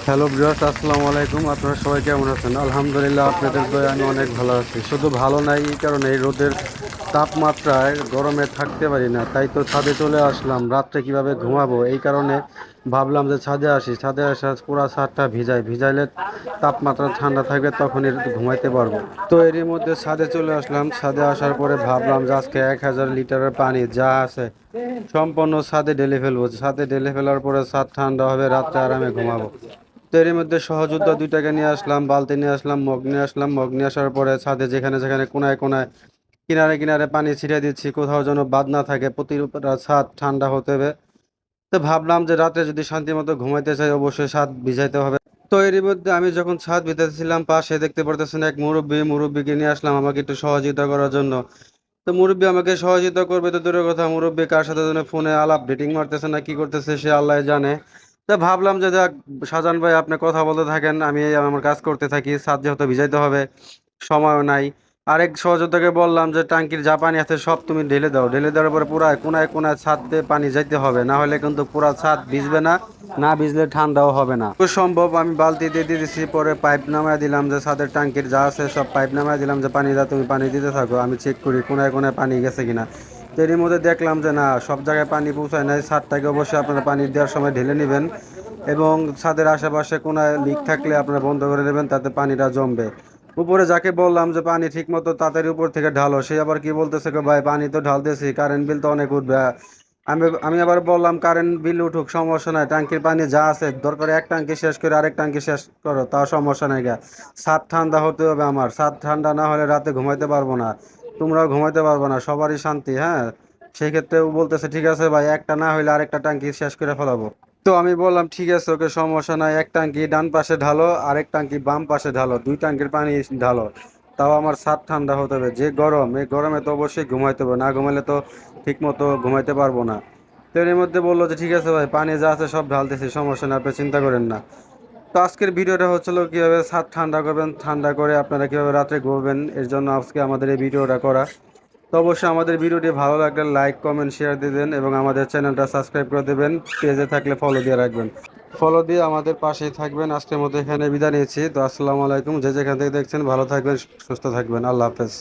Hello viewers, আসসালামু আলাইকুম। আপনারা সবাই কেমন আছেন? আলহামদুলিল্লাহ, আপনাদের দয়ায় আমি অনেক ভালো আছি। শুধু ভালো নাই এই কারণে, এই রোদের তাপমাত্রায় গরমে থাকতে পারি না, তাই তো ছাদে চলে আসলাম। রাত্রে কিভাবে ঘুমাবো এই কারণে ভাবলাম যে ছাদে আসি। ছাদে আসা পুরা ছাদটা ভিজাইলে তাপমাত্রা ঠান্ডা থাকবে, তখনই ঘুমাইতে পারবো। তো এরই মধ্যে ছাদে চলে আসলাম। ছাদে আসার পরে ভাবলাম যে আজকে 1000 লিটারের পানি যা আছে সম্পূর্ণ ছাদে ঢেলে ফেলবো। ছাদে ঢেলে ফেলার পরে ছাদ ঠান্ডা হবে, রাত্রে আরামে ঘুমাবো। তো এর মধ্যে সহযোদ্ধা দুইটাকে নিয়ে আসলাম, বালতি নিয়ে আসলাম, মগ নিয়ে আসলাম। মগ নিয়ে আসার পরে ছাদে যেখানে যেখানে কোনায় কোনায় কিনারে কিনারে পানি ছিটিয়ে দিচ্ছি, কোথাও যেন বাদ না থাকে। প্রতিটা ছাদ ঠান্ডা হতে হবে। তো ভাবলাম যে রাতে যদি শান্তি মতো ঘুমাইতে চাই, অবশ্যই ছাদ ভিজাইতে হবে। তো এরই মধ্যে আমি যখন ছাদ ভিজাইতেছিলাম, পাশে দেখতে পারতেছেন এক মুরব্বিকে নিয়ে আসলাম আমাকে একটু সহযোগিতা করার জন্য। তো মুরব্বি আমাকে সহযোগিতা করবে তো দূরের কথা, মুরব্বি কার সাথে যেন ফোনে আলাপ ডেটিং মারতেছে না কি করতেছে সে আল্লাহ জানে। তা ভাবলাম যে যাক, শাহজাহান ভাই আপনি কথা বলতে থাকেন, আমি আমার কাজ করতে থাকি। ছাদ যেহেতু ভিজাইতে হবে, সময়ও নাই। আরেক সহযোদ্ধাকে বললাম যে টাঙ্কির যা পানি আছে সব তুমি ঢেলে দাও। ঢেলে দেওয়ার পরে পুরা কোনায় কোনায় ছাদ দিয়ে পানি যাইতে হবে, না হলে কিন্তু পুরা ছাদ ভিজবে না। না ভিজলে ঠান্ডাও হবে না। তো সম্ভব আমি বালতি দিয়ে দিয়ে দিছি, পরে পাইপ নামায় দিলাম, যে ছাদের টাঙ্কির যা আছে সব পাইপ নামায় দিলাম, যে পানি দাও, তুমি পানি দিতে থাকো, আমি চেক করি কোনায় কোনায় পানি গেছে কিনা। তো এরই মধ্যে দেখলাম যে না, সব জায়গায় পানি পৌঁছায় নাই। ছাদটাকে অবশ্যই আপনারা পানি দেওয়ার সময় ঢেলে নেবেন, এবং ছাদের আশেপাশে কোনায় লিক থাকলে আপনারা বন্ধ করে দেবেন, তাতে পানিটা জমবে। উপরে যাকে বললাম যে পানি ঠিক মতো তাড়াতাড়ি উপর থেকে ঢালো, সে আবার কি বলতেছে, ভাই পানি তো ঢালতেছি, কারেন্ট বিল তো অনেক উঠবে। আমি আবার বললাম কারেন্ট বিল উঠুক, সমস্যা নাই, ট্যাঙ্কির পানি যা আছে দরকার এক ট্যাঙ্কি শেষ করে আরেক ট্যাঙ্কি শেষ করো, তাও সমস্যা নাই গা। ছাদ ঠান্ডা হতে হবে আমার। ছাদ ঠান্ডা না হলে রাতে ঘুমাইতে পারবো না, তোমরাও ঘুমাইতে পারবো না, সবারই শান্তি। হ্যাঁ, সেই ক্ষেত্রে ও বলতেছে ঠিক আছে ভাই, একটা না হইলে আরেকটা ট্যাঙ্কি শেষ করে ফেলাবো। তো আমি বললাম ঠিক আছে, ওকে, সমস্যা নাই, এক ট্যাঙ্কি ডান পাশে ঢালো, আরেক ট্যাঙ্কি বাম পাশে ঢালো, দুই ট্যাঙ্কির পানি ঢালো। তাও আমার ছাদ ঠান্ডা হতে হবে। যে গরম, এই গরমে তো অবশ্যই ঘুমাইতে হবে, না ঘুমাইলে তো ঠিক মতো ঘুমাইতে পারবো না। তো এর মধ্যে বললো যে ঠিক আছে ভাই, পানি যা আছে সব ঢালতেছি, সমস্যা নেই, আপনি চিন্তা করেন না। তো আজকের ভিডিওটা হচ্ছিল কিভাবে ছাদ ঠান্ডা করবেন, ঠান্ডা করে আপনারা কিভাবে রাত্রে ঘুরবেন, এর জন্য আজকে আমাদের এই ভিডিওটা করা। তো অবশ্যই আমাদের ভিডিওটি ভালো লাগলে লাইক কমেন্ট শেয়ার দিবেন, এবং আমাদের চ্যানেলটা সাবস্ক্রাইব করে দেবেন। পেজে থাকলে ফলো দিয়ে রাখবেন, ফলো দিয়ে আমাদের পাশেই থাকবেন। আজকের মতো এখানে বিদায় নিয়েছি। তো আসসালামু আলাইকুম। যে যেখান থেকে দেখছেন ভালো থাকবেন, সুস্থ থাকবেন। আল্লাহ হাফেজ।